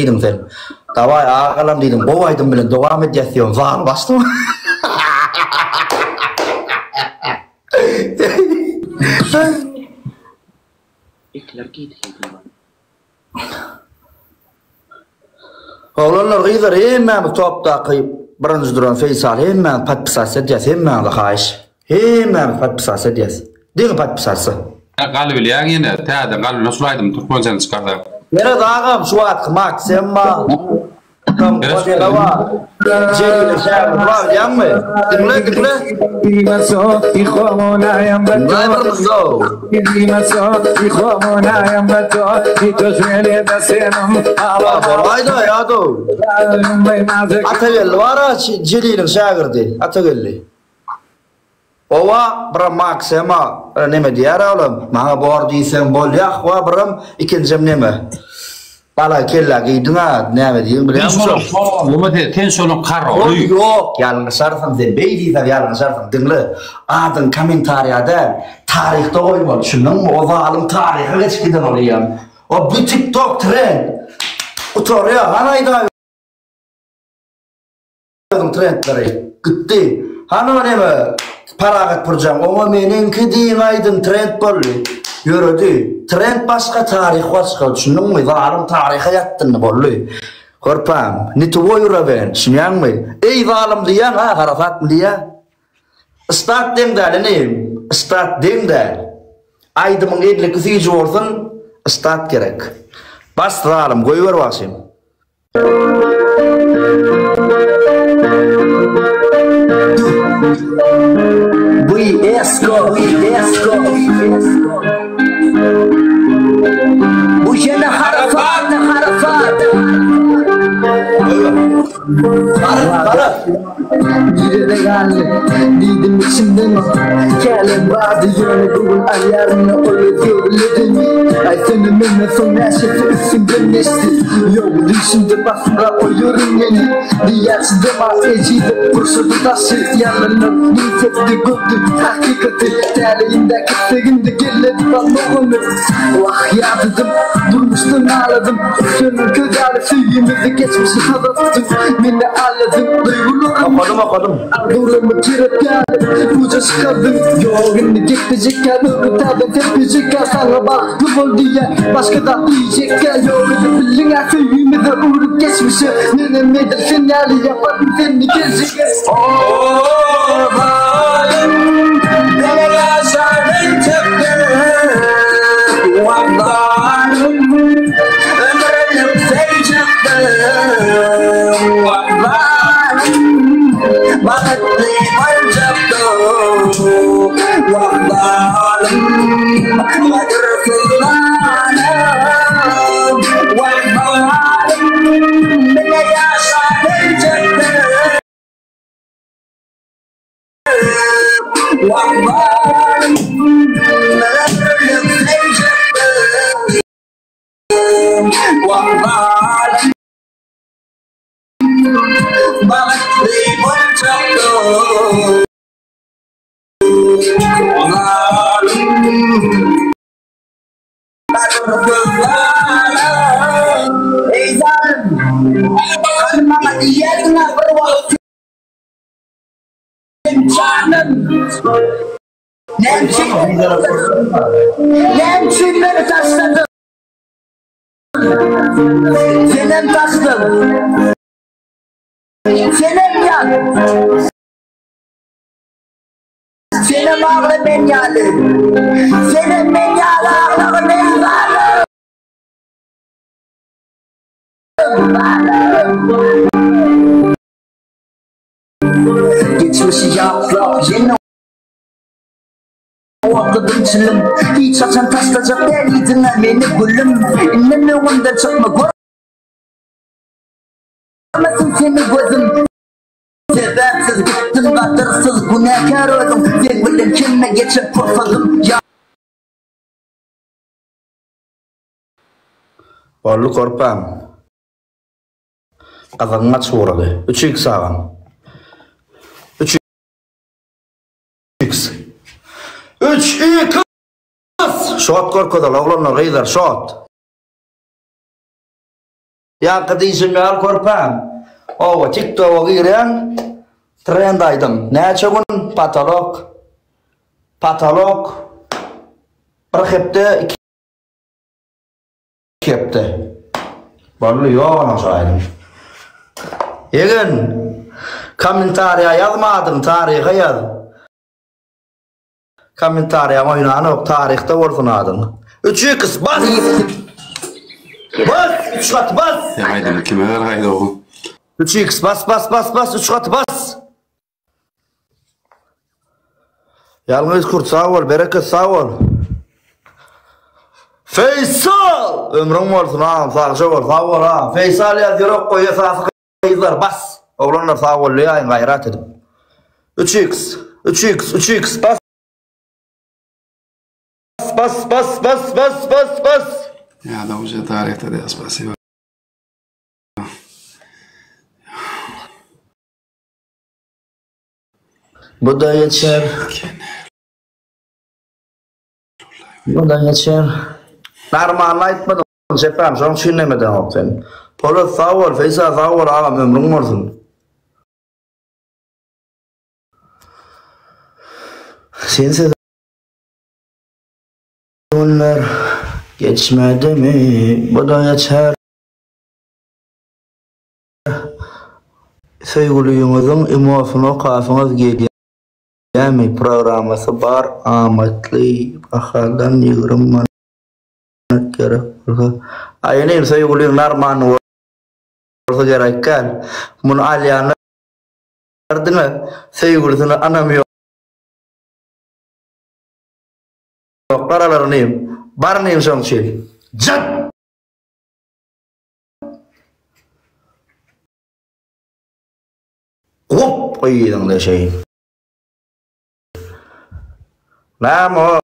dedim sen. Davay ağalam dedim. Kovaydım bilen devam edeceğim. Var bastım. Oğlanlar gıydır hemen topta kıyıp birinci duran Feysal hemen patpisas edeceğiz. Hemen de kayış. Hemen patpisas edeceğiz. Değil mi patpisası? Qalbi ya yine täze qalbi nasıl aydım Türkmençe çıkardı. Nere dağım şu at mak semma. Tam kocada var. Cebine şahı var yanmı? Dinle. Dimaso ikhwana yambato. Dimaso ikhwana yambato. Itosmele basenam. Ayda ya do. Atagel var Celil'in şagirdi. Atagelli. Ova bırakmak sema neme diyar oğlum. Bana bor diysen bol ya. Ova bıram ikincim neme. Bala kella giydina neme diyeyim biliyor musun? Tensiyon karro. Yok yalnız sarfım sen beydi tabi yalnız sarfım dinle. Adın komentariyada tarihte koymalı. Şunun o zalim tarihe geç giden oluyor. O bu TikTok trend. Oturuyor hanayda trendleri gitti. Hanı neme paragat pırcam. Ama meninki deyin aydın trend bollu. Yürüdü. Trend başka tarih başka. Şunun mu zalim tarihe yattın bollu. Korpam. Nitu boyura ben. Şunyan mı? Ey zalim diyen ha harafat mı diyen? Istat dem de neyim? Istat dem de. Aydımın edli kızıcı olsun. Istat gerek. Bas zalim. Koyuver basayım. Esco. Bu yine harafat. Haraf. Biri de geldi, dedim içimden o. Kelim vardı yönü bugün ayarını öyle söyledim. Ay senin önüne son neşesi üstünden geçti. Yok düşünde basında o yorum yeni. Diyersiz dema eciydi kurşudu taşı. Yanlarına nitetti gördü hakikati. Değerliğindeki sevginde geldi bana. Vah ya dedim, durmuştum ağladım. Senin kızarı süyümüzü geçmişi kazattım. Beni ağladım, duygulu Okudum. Durumu kirip geldim, uca çıkardım. Yorgunlu gitmeyecek gel, öbürlerden tepecek gel. Sana bak kıvıl diye, başka da diyecek gel. Yorgunlu bilin her süyümüzü uğrup geçmişi. Nenem nedir sinyali yaparım seni gezecek gel. Oğlanım, beni yaşarın tepki. Vallahanım, ömrüm sevecektim. Bakıtlı barcaktım. Vallahanım, bakırsızlanım. Vallahanım, beni yaşatacaktım. Vallahanım, ömrüm sevecektim. Vallahanım, bakıtlı barcaktım. Ey zalim, kalmama diyetine bir vakit canım. Nemçin beni taşladı. Senem taşladı. Senem yan. Senem ağlı ben yalı. Senem ben yalı ağlı ben yalı. Geçmişi yapla yeni Ortadım çılım hiç açan taşlayacak deliydin beni gülüm. İnanı ondan çıkma görmesin seni gözüm. Sebepsiz gittim batırsız günahkar oldum. Tek bildim kime geçip fırsadım. Orlu korpam kazanma çoğuralı 3x ağam 3x Şot korkuda oğlanlar gıydar şot Yankı diyeceğim ya korpam. O TikTok'a giren trend aydım. Neçe gün patolog bir hepte iki hepte. Vallahi yok anasaydım. Egen komentariya yazmadın tarihe yaz. Komentariya oynanıp tarihte orsunadın. 3x bas. Bas 3 kat bas. Ya haydi kime ver haydi o. 3x bas 3 kat bas. Yalnız kurt sağ ol, bereket sağ ol. Faysal! Ömrüm olsun ağam, sağlıca ol, sağ ol ağam. Faysal yazıyor, koyu sağsı kayızlar, bas. Oğlanlar sağ ol, liyayın gayrat edip. 3x, bas. Bas. Ya da уже tarihte de spasiba. Bu da geçer. Narman aytmadım. Sepam, son çiğnemeden ol sen. Polat sağ ol, Faysal sağ ol ağam, ömrün olsun. Sense onlar geçmedi mi? Bu da geçer. Sevgiliyinizin emosunu kafınız geliyor. Yani programması var. Ahmetli bakalım 20 manat gerek. Aynen sevgiliyim Narman olsa gerekken. Bunu alyanlar ardına sevgilisini anamıyor. Paralarınıyım. Barnıyım son şey. Can! Hop! Koyuydun da şey. Namo.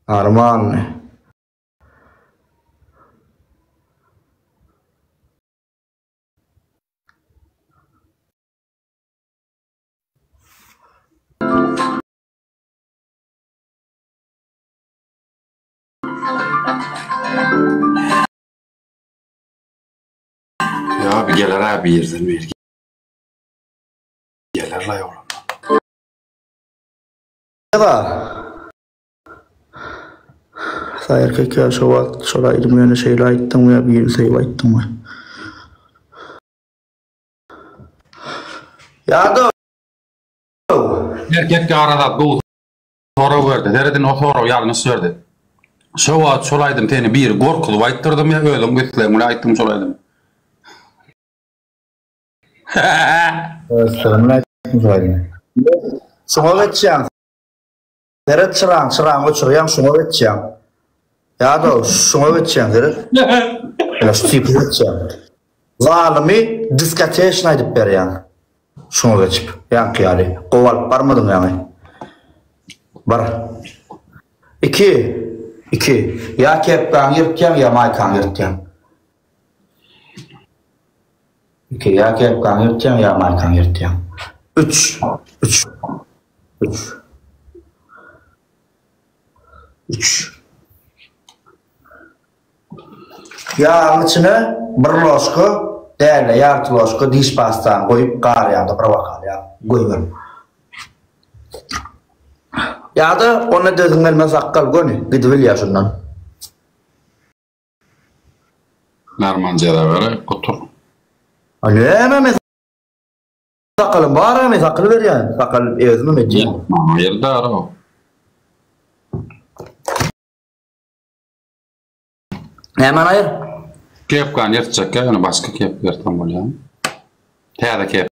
Arman. Ya bir gelir abi yerden bir gelir la yavrum. Ya da saya erkek ya şolaydım yani şeyle aittim ya bir şeyle aittim ya da Erkek arada bu soru verdi. Dereden o soru yarını söyledi. Şolaydım teni bir korkulu ayttırdım ya öldüm götürdüm ayttım şolaydım. Assalamualaikum şolaydım. Şuna geçeceğim. Deret çırağın uçuruyan şuna geçeceğim. Ya da şuna geçeceğim deret. Ya şu tipi geçeceğim. Zalimi diskateşine edip ver yani. Şuna geçip. Yani yani. Koval parmadın yani. Bar. İki. Ya keptan yırtacağım ya maykan yırtacağım. İki. Ya keptan yırtacağım ya maykan yırtacağım. Üç. Yağın içine bir loşku, değerli yartı loşku diş pastan koyup kar yağda bırakal ya. Koyuyorum. Ya da onu dedin elmez akkal gönü. Gidivil ya şundan. Narmanca'da böyle otur. Aleme mi sakalım var mı sakal ver yani. Sakal evzimi mi diyeyim. Yerde ara o. Hemen hayır. Kepkan yırtacak ya onu başka kep yırtam ol ya. Teyada kep.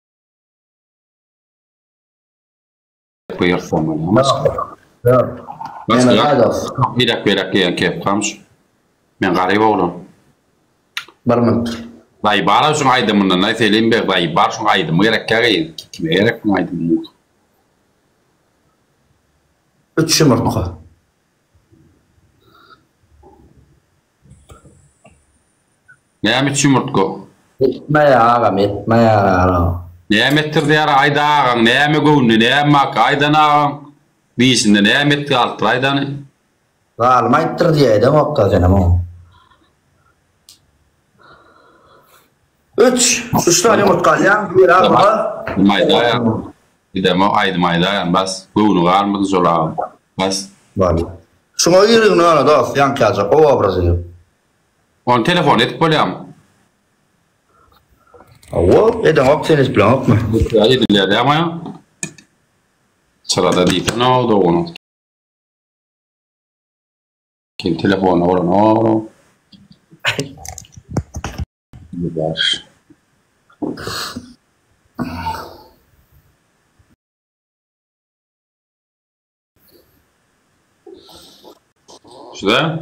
Yırtam ol ya. Başka ya. Bir dakika ya kep kalmış. Ben gariba oğlum. Barmantır. Dayı bana şun aydımından ne söyleyeyim be dayı bar şun aydımı gerek kağıyın. Kime gerek şun aydımı. 3 yumurta. Ne mi yumurtko? Etme ya ağam etme ya. Nämetdir diýär aýdağaň, näme göwnü, näme aýdanaň. Diýişinde nämetdi altyr aýdany. Galmaýtdyr diýýär mokka geneme. 3 tane yumurtga ýa, bir arba. Maýdaýan. Gideme aýdmaýdaýan bas. Göwnü galmady jolagam. Bas. Bari. Şoňa ýerine ana da ýan käjek o obrazy. On telefon etip bolýam. Awo, edem ok tenis bilen okmy? Edilýär ýa-ma. Sırada diýip ne oldu onu? Kim telefonu oran? Baş. Şurada?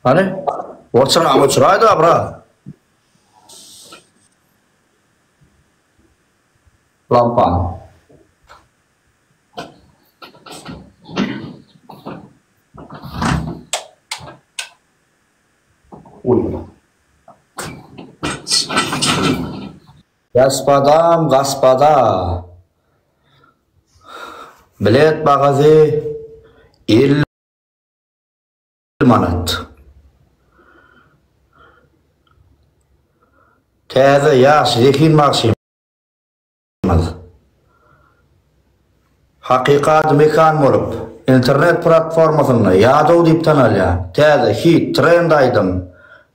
Hani? Orçana çıraydı abra. Lampa. Gaspadam, gaspada. Bilet bagazı 50 manat. Täze ýaş zekin maksim. Hakikat mekan bolup internet platformasyny ýadow diýip tanalýar. Täze hit trend aýdym.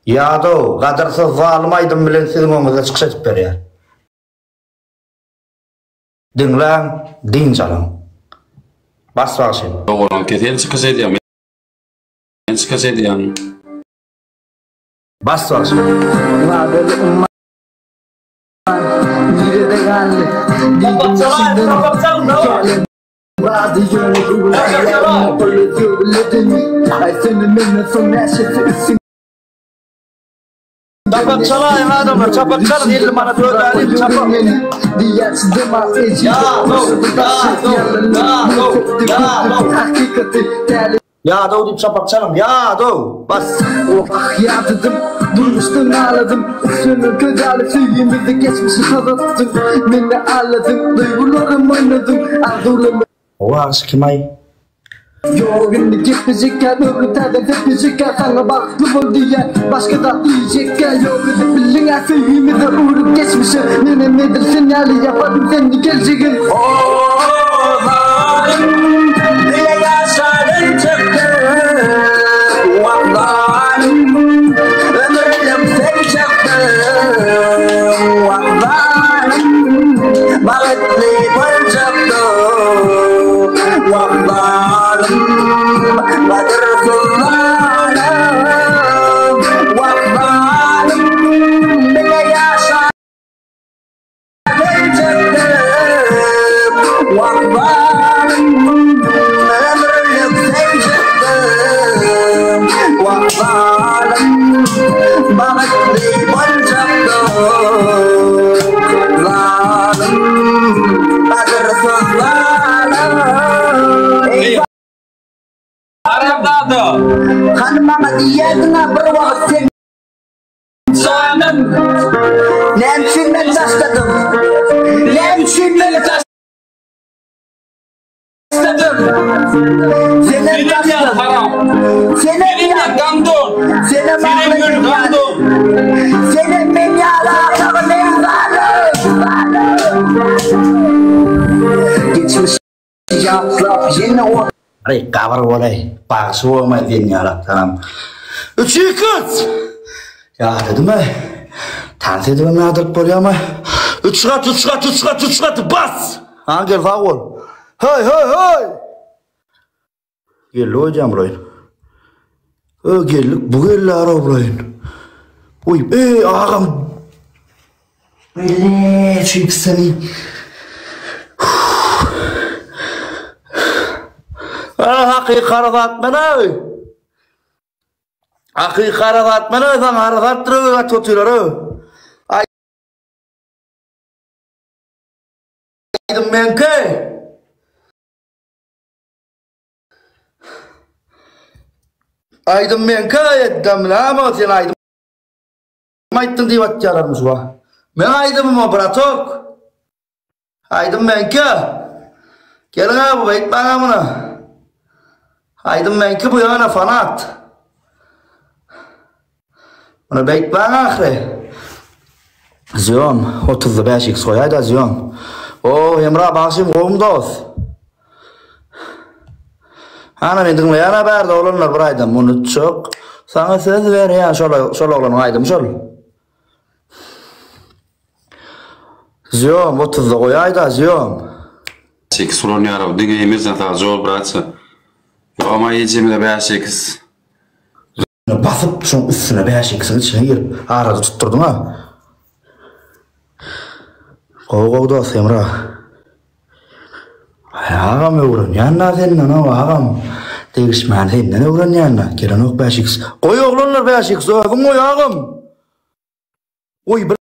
Ýadow gadarsyz zalim aýdym bilen siziň öňüňize çykyş etip berýär. Dinläň, din çalan. Bas başyn. Doğru, kesin çykyş edýär. Men çykyş edýär. Bas başyn. Çapak çalayın adamlar, çapak çalın 50 manat ödeyelim, çapak. Ya doğ deyip çapak çalım, ya doğ, bas. Ya dedim, durmuştum ağladım. Üstünü ködalı sevgimizi geçmişi kazattım. Beni ağladım, duygularım oynadım. Ağzımı Oha, kim ay? yorgun gitmeyecekken, öbürlerden tepeceken. Sana baktı bu diye, başka da diyecekken. Yok edip bilin her sevgimize uğrup geçmişim. Nedir sinyali yaparım seni geleceğim. Oğlanım, diye yaşarım çıktı. Vallahi ömrüm seni çıktı. Vallahi bağıtlı bir çıktı. Vallahi badır kullarım. Vallahi bile yaşarım çıktı. Vallahi ömrüm seni çıktı. Vallahi bağıtlı bir çıktı. Zalim badır kullarım. Arabdadı. Hanıma diyedine bir vakit sen Canım. Nemçinden taşladım. Nemçinden taşladım. Senin taşladım. Senin Gandon. Senin Senin Gandon. Senin beni alakalı geçmiş yaşlar yeni o Ay, kabar olay. Paksı olmay diyen yalak tanam. 3 kız. Ya dedim ay. Tans edip mi adırıp bolýar ama. 3 kat, bas. Ha gel sağ ol. Hey. Gel hocam burayın. Geldik bu gelle ara burayın. Oy ağam. Böyle çünkü seni. Hakikat atmana. Hakikat atmana. Sen hareket duruyor tutuyor. Aydım ben ki. Aydım ben ki. Ettim ama sen aydım. Ayttın diye batacaklarmış bu. Men aydım mı bratok? Aydım benki. Gelin abi beyt bana bunu. Aydım benki bu yana fanat. Bunu beyt bana ahire. Ziyom 35x koyaydı ziyom. O Emrah bakışım kovum dost. Ana men dinleyen berdi olanlar bir aydım bunu çok. Sana söz ver ya şol oğlanın aydım şol. Ziyom 30'da koyaydı ziyom. Çek sulon yarav dinge emirsen ta jol bıraksa. Ama yiyeceğimde 5x. Basıp şunun üstüne 5x'in içine girip arada tutturdum ha. Kov dost Emrah. Ağam öğren yanına seninle ağam. Değişmen seninle öğren yanına. Gelen ok 5x. Koy oğlanlar 5x. Ağam koy ağam. Oy bir